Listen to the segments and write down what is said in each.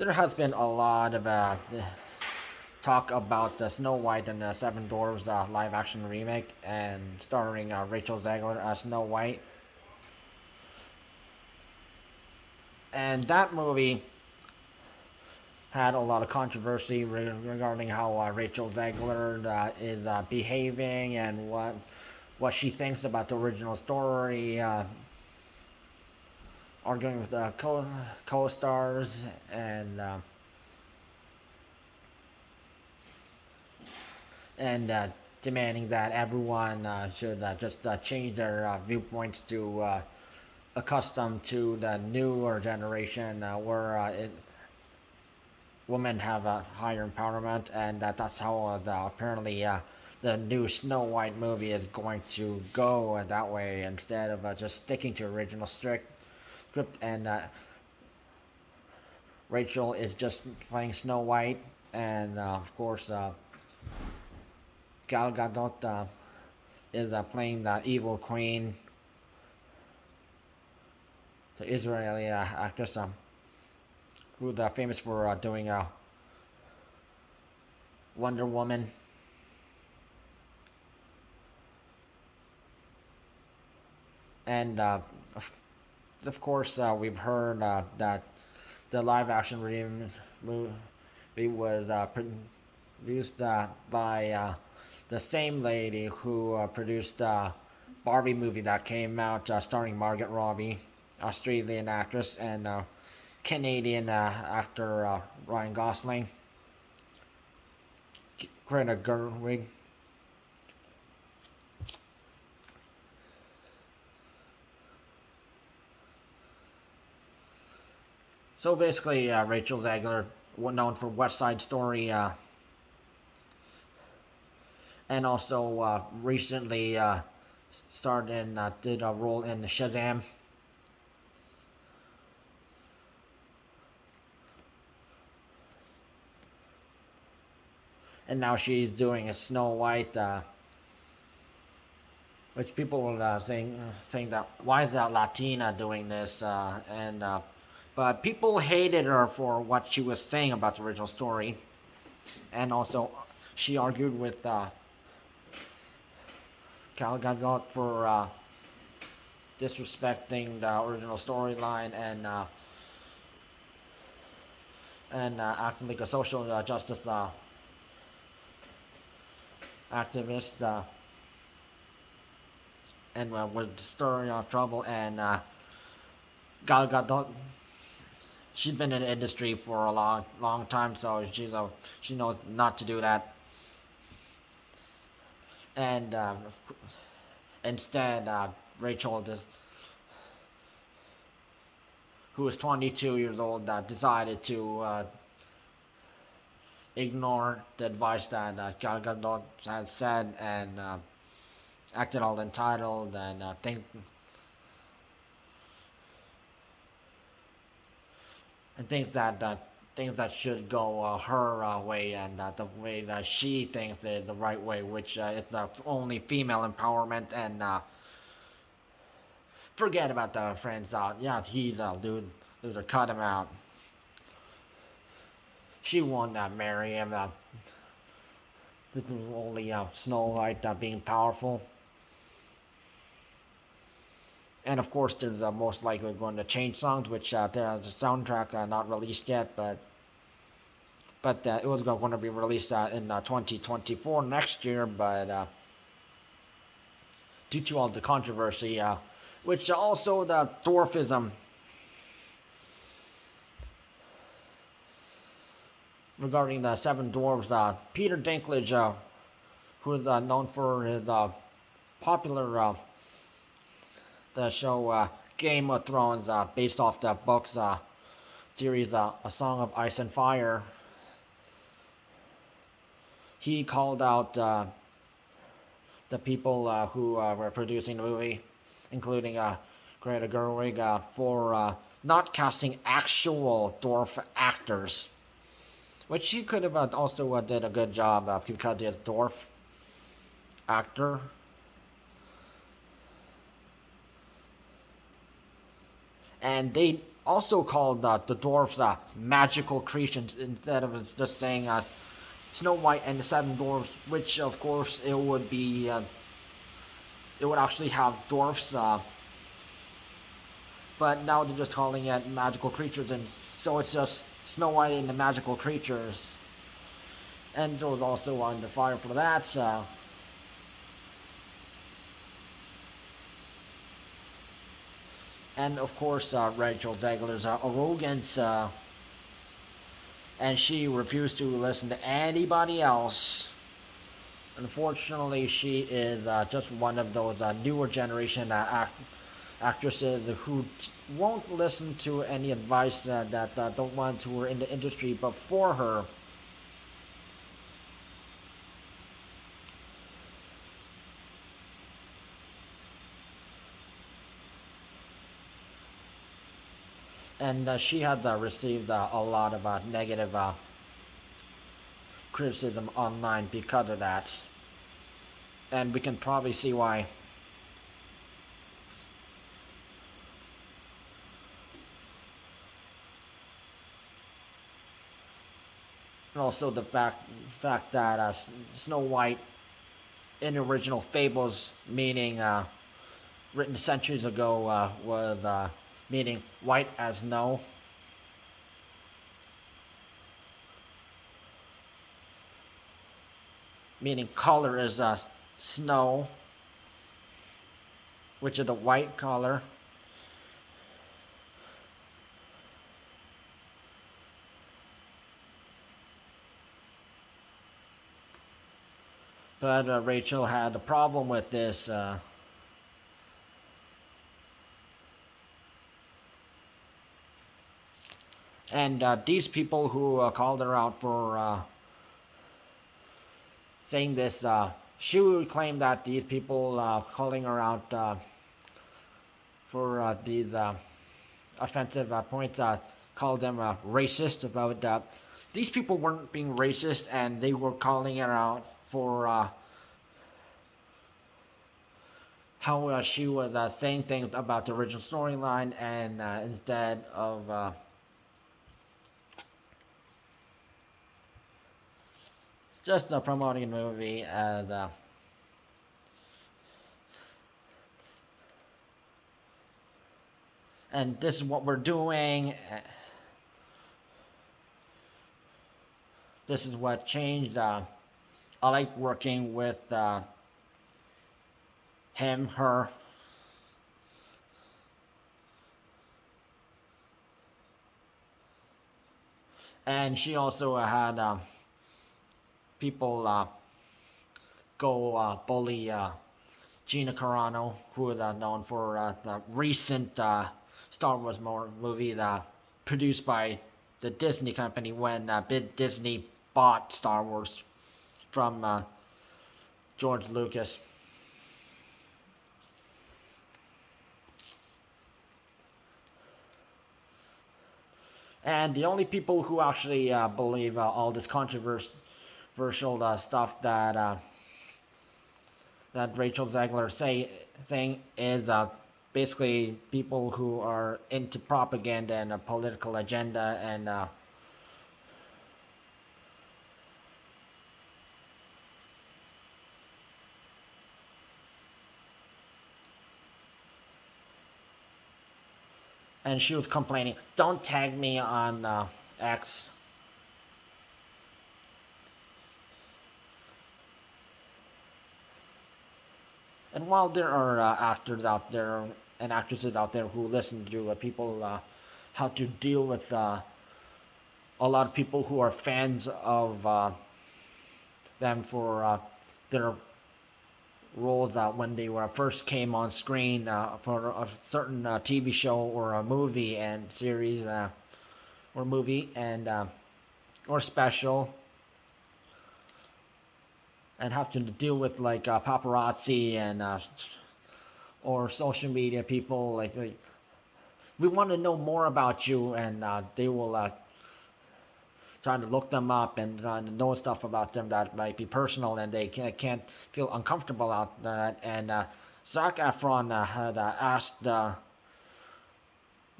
There has been a lot of talk about the Snow White and the Seven Dwarfs live action remake and starring Rachel Zegler as Snow White. And that movie had a lot of controversy regarding how Rachel Zegler is behaving and what she thinks about the original story, arguing with the co-stars and demanding that everyone should just change their viewpoints to accustomed to the newer generation where women have a higher empowerment, and that's how apparently the new Snow White movie is going to go that way instead of just sticking to original script. And Rachel is just playing Snow White, and of course Gal Gadot is playing the evil queen, the Israeli actress who's famous for doing Wonder Woman. And of course, we've heard that the live action movie was produced by the same lady who produced Barbie movie that came out starring Margot Robbie, Australian actress, and Canadian actor Ryan Gosling, Greta Gerwig. So basically, Rachel Zegler, known for West Side Story, and also recently starred and did a role in Shazam. And now she's doing a Snow White, which people were saying that why is that Latina doing this? But people hated her for what she was saying about the original story, and also she argued with Gal Gadot for disrespecting the original storyline and acting like a social justice activist and was stirring up trouble. And Gal Gadot, she's been in the industry for a long time, so she knows not to do that. And instead, Rachel, who is 22 years old, decided to ignore the advice that Gal Gadot had said and acted all entitled and think that things that should go her way and the way that she thinks is the right way, which is the only female empowerment. And forget about the friends. Yeah, he's a dude. Loser, cut him out. She won't marry him. This is only Snow White being powerful. And of course, there's most likely going to change songs, which there's a soundtrack not released yet, but it was going to be released in 2024 next year. But due to all the controversy, which also the dwarfism regarding the Seven Dwarfs, Peter Dinklage, who is known for his popular the show Game of Thrones, based off the books series A Song of Ice and Fire. He called out the people who were producing the movie, including Greta Gerwig, for not casting actual dwarf actors, which he could have also did a good job because he's a dwarf actor. And they also called the dwarfs magical creatures instead of just saying Snow White and the Seven Dwarfs, which of course it would be it would actually have dwarfs, but now they're just calling it magical creatures, and so it's just Snow White and the magical creatures. And there was also on the fire for that. And of course, Rachel Zegler's arrogance, and she refused to listen to anybody else. Unfortunately, she is just one of those newer generation actresses who won't listen to any advice that the ones who were in the industry before her. And she had received a lot of negative criticism online because of that. And we can probably see why. And also the fact that Snow White in the original fables, meaning written centuries ago, was meaning white as snow. Meaning color is snow, which is the white color. But Rachel had a problem with this. And these people who called her out for saying this, she would claim that these people calling her out for these offensive points called them racist about these people weren't being racist, and they were calling her out for how she was saying things about the original storyline, and instead of just promoting the movie as and this is what we're doing. This is what changed. I like working with him, her. And she also had people go bully Gina Carano, who is known for the recent Star Wars movie produced by the Disney company when Big Disney bought Star Wars from George Lucas. And the only people who actually believe all this controversial stuff that Rachel Zeglar saying is basically people who are into propaganda and a political agenda, and she was complaining, "Don't tag me on X." And while there are actors out there and actresses out there who listen to people how to deal with a lot of people who are fans of them for their roles when they were first came on screen for a certain TV show or a movie and series or movie and or special, and have to deal with like paparazzi and or social media people like we want to know more about you, and they will trying to look them up and trying to know stuff about them that might be personal, and they can't feel uncomfortable about that. And SAG-AFTRA had asked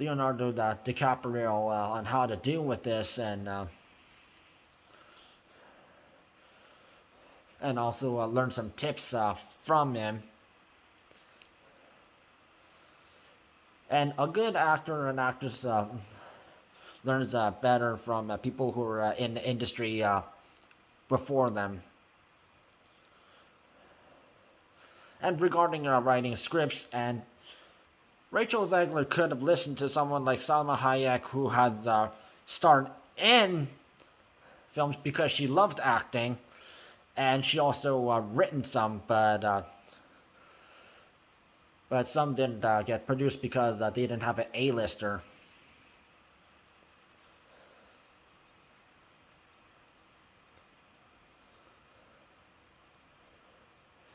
Leonardo DiCaprio on how to deal with this, and also learn some tips from him. And a good actor and actress learns better from people who are in the industry before them. And regarding writing scripts, and Rachel Zegler could have listened to someone like Salma Hayek, who had starred in films because she loved acting, and she also written some, but some didn't get produced because they didn't have an A-lister.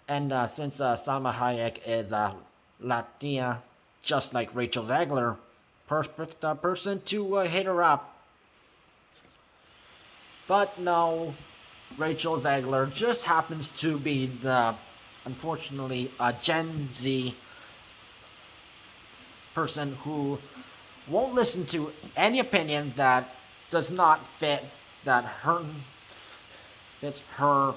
And since Salma Hayek is Latina, just like Rachel Zegler, perfect person to hit her up. But no, Rachel Zegler just happens to be unfortunately, a Gen Z person who won't listen to any opinion that does not fits her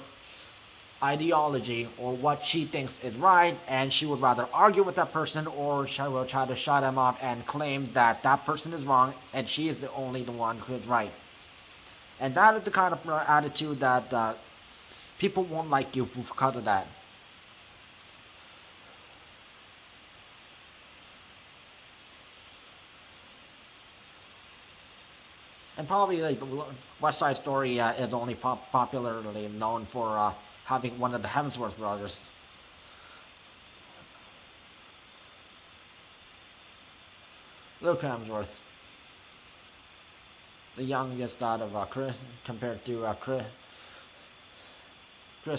ideology or what she thinks is right, and she would rather argue with that person, or she will try to shut him off and claim that that person is wrong and she is the only one who is right. And that is the kind of attitude that people won't like you because of that. And probably like West Side Story is only popularly known for having one of the Hemsworth brothers. Luke Hemsworth, the youngest out of Chris, compared to Chris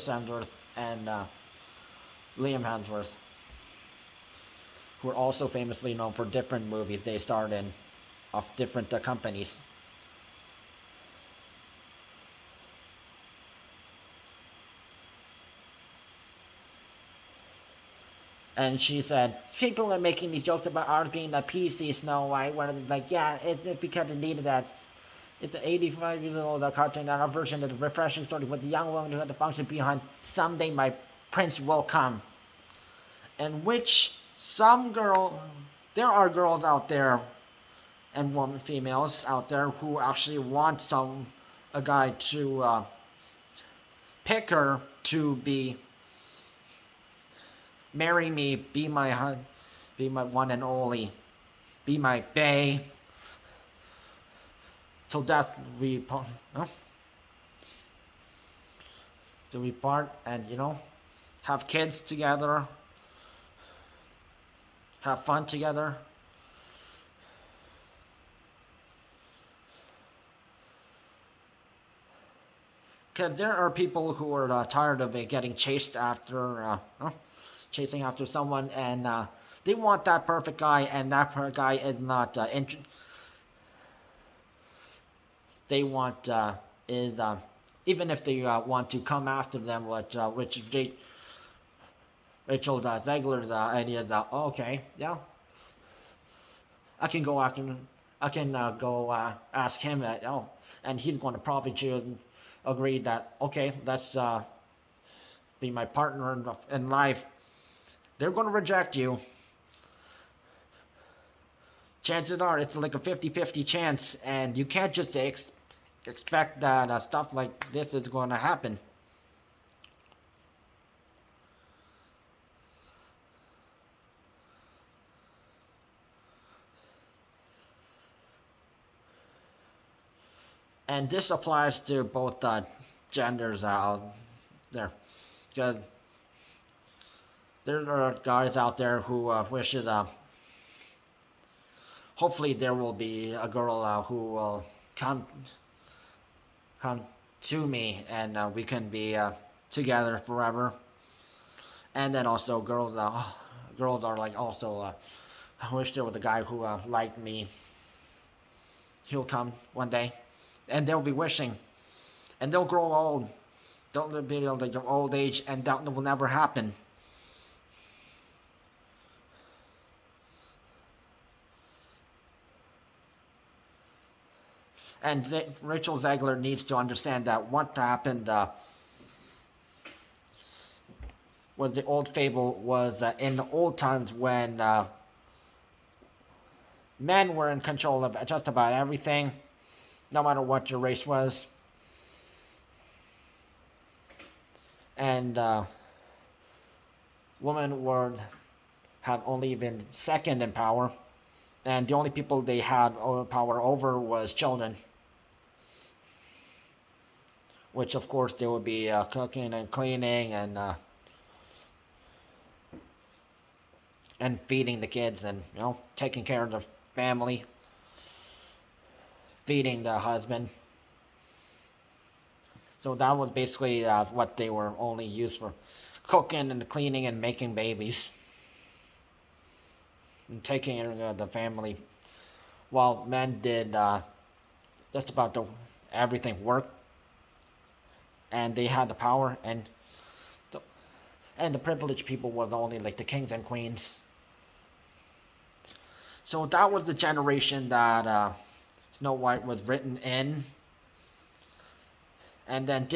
Hemsworth and Liam Hemsworth, who are also famously known for different movies they starred in of different companies. And she said, people are making these jokes about ours being a PC Snow White, where it's like, yeah, it's because it needed that. It's an 85-year-old cartoon, and our version of the refreshing story with the young woman who had the function behind someday my prince will come. And which there are girls out there and females out there who actually want a guy to pick her to marry me, be my one and only, be my bae, till death we part, no? Till we part, and have kids together, have fun together. Because there are people who are tired of getting chasing after someone, and they want that perfect guy, and that perfect guy is not they want is even if they want to come after them, which Rachel Zegler's idea that okay, yeah, I can go after him, I can go ask him and he's going to probably agree that okay, let's be my partner in life. They're going to reject you. Chances are it's like a 50-50 chance, and you can't just expect that stuff like this is going to happen. And this applies to both genders out there. Because there are guys out there who wishes hopefully there will be a girl who will come to me, and we can be together forever. And then also girls are like also I wish there was a guy who liked me. He'll come one day, and they'll be wishing, and they'll grow old. They'll be like their old age, and that will never happen. And Rachel Zegler needs to understand that what happened was the old fable was in the old times when men were in control of just about everything, no matter what your race was. And women were had only been second in power, and the only people they had power over was children, which of course they would be cooking and cleaning and feeding the kids, and taking care of the family, feeding the husband. So that was basically what they were only used for: cooking and cleaning and making babies and taking care of the family, while men did just about everything work, and they had the power, and the privileged people was only like the kings and queens. So that was the generation that Snow White was written in. And then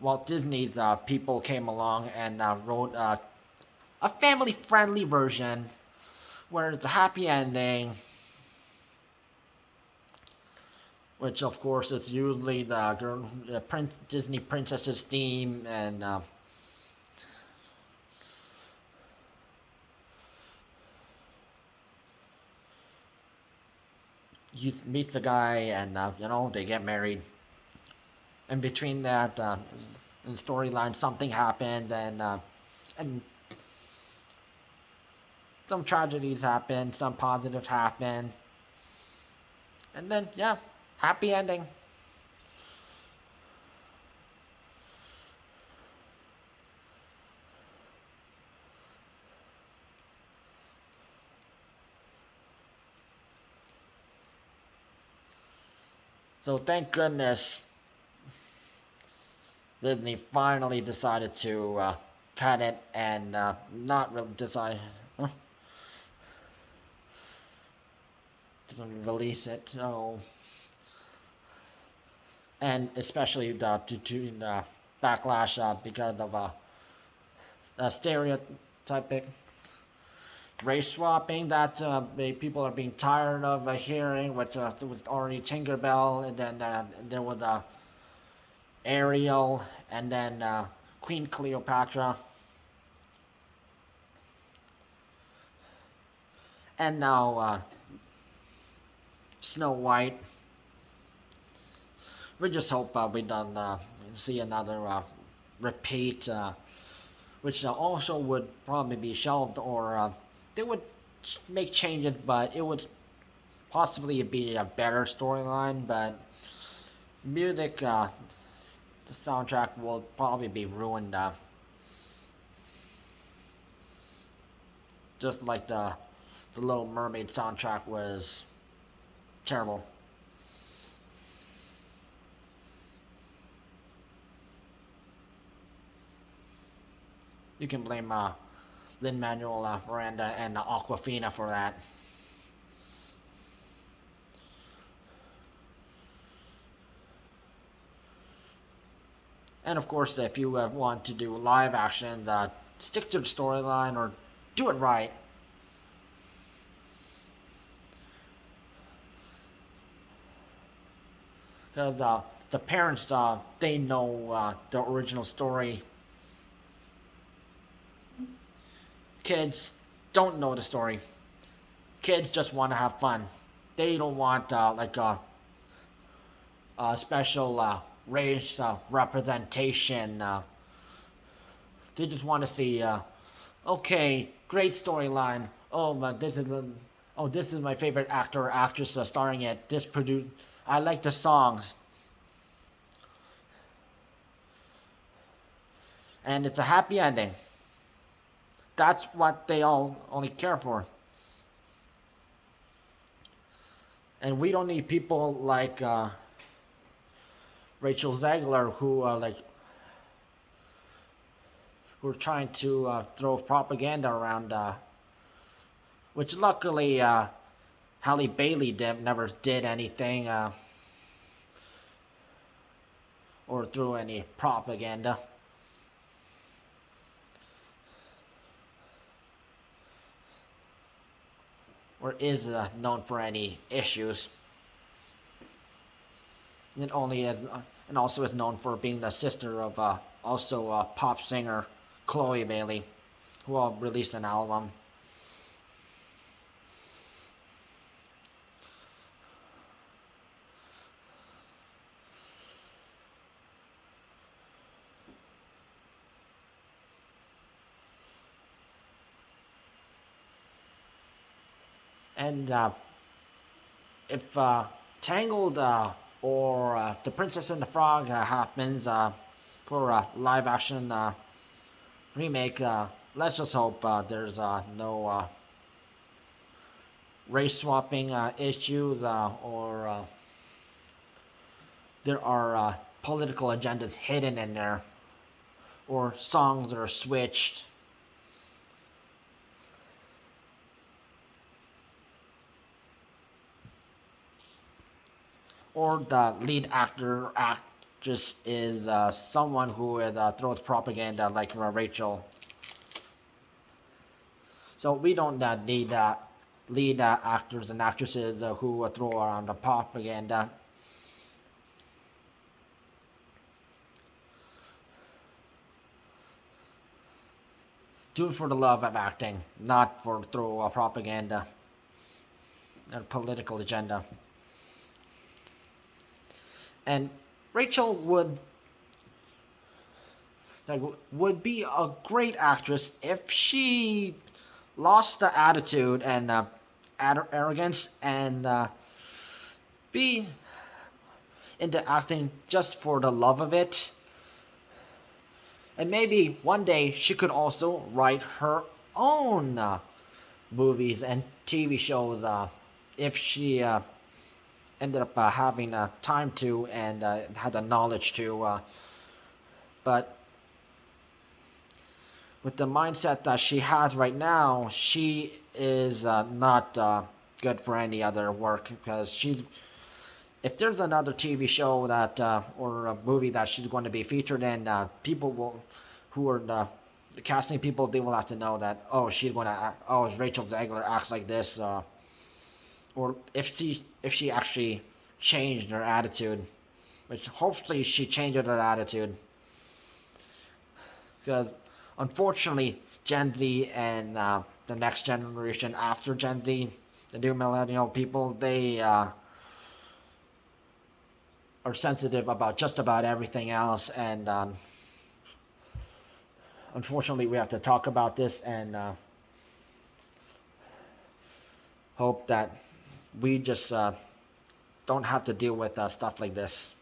Walt Disney's people came along and wrote a family-friendly version where it's a happy ending, which of course is usually the Disney princess's theme, and you meet the guy, and they get married. And between that, in storyline, something happened, and some tragedies happen, some positives happen, and then happy ending. So thank goodness Disney finally decided to cut it and not really decide to release it. So, and especially the backlash because of stereotyping, race swapping that people are being tired of hearing, which was already Tinkerbell, and then there was Ariel, and then Queen Cleopatra, and now Snow White. We just hope we don't see another repeat, which also would probably be shelved, or they would make changes, but it would possibly be a better storyline. But music, the soundtrack will probably be ruined, just like the Little Mermaid soundtrack was terrible. You can blame Lin-Manuel Miranda and Aquafina for that. And of course, if you want to do live action, stick to the storyline or do it right. Because the parents, they know the original story. Kids don't know the story. Kids just want to have fun. They don't want like a special race representation. They just want to see, okay, great storyline. Oh, but this is my favorite actor or actress starring it. This produced. I like the songs, and it's a happy ending. That's what they all only care for. And we don't need people like Rachel Zegler who who are trying to throw propaganda around, which luckily Halle Bailey never did anything. or through any propaganda, or is known for any issues. And only is, and also is known for being the sister of also pop singer Chloe Bailey, who released an album. And if Tangled or The Princess and the Frog happens for a live action remake, let's just hope there's no race swapping issues or there are political agendas hidden in there or songs that are switched. Or the lead actor or actress is someone who throws propaganda like Rachel. So we don't need lead actors and actresses who throw around the propaganda. Do it for the love of acting, not for throw propaganda and political agenda. And Rachel would be a great actress if she lost the attitude and arrogance and be into acting just for the love of it. And maybe one day she could also write her own movies and TV shows if she ended up having time to and had the knowledge to. But with the mindset that she has right now, she is not good for any other work because she. If there's another TV show that or a movie that she's going to be featured in, people will, who are the casting people, they will have to know that she's going to act, Rachel Zegler acts like this, or if she actually changed her attitude, which hopefully she changes her attitude, because unfortunately Gen Z and the next generation after Gen Z, the new millennial people, they are sensitive about just about everything else, and unfortunately we have to talk about this and hope that we just don't have to deal with stuff like this.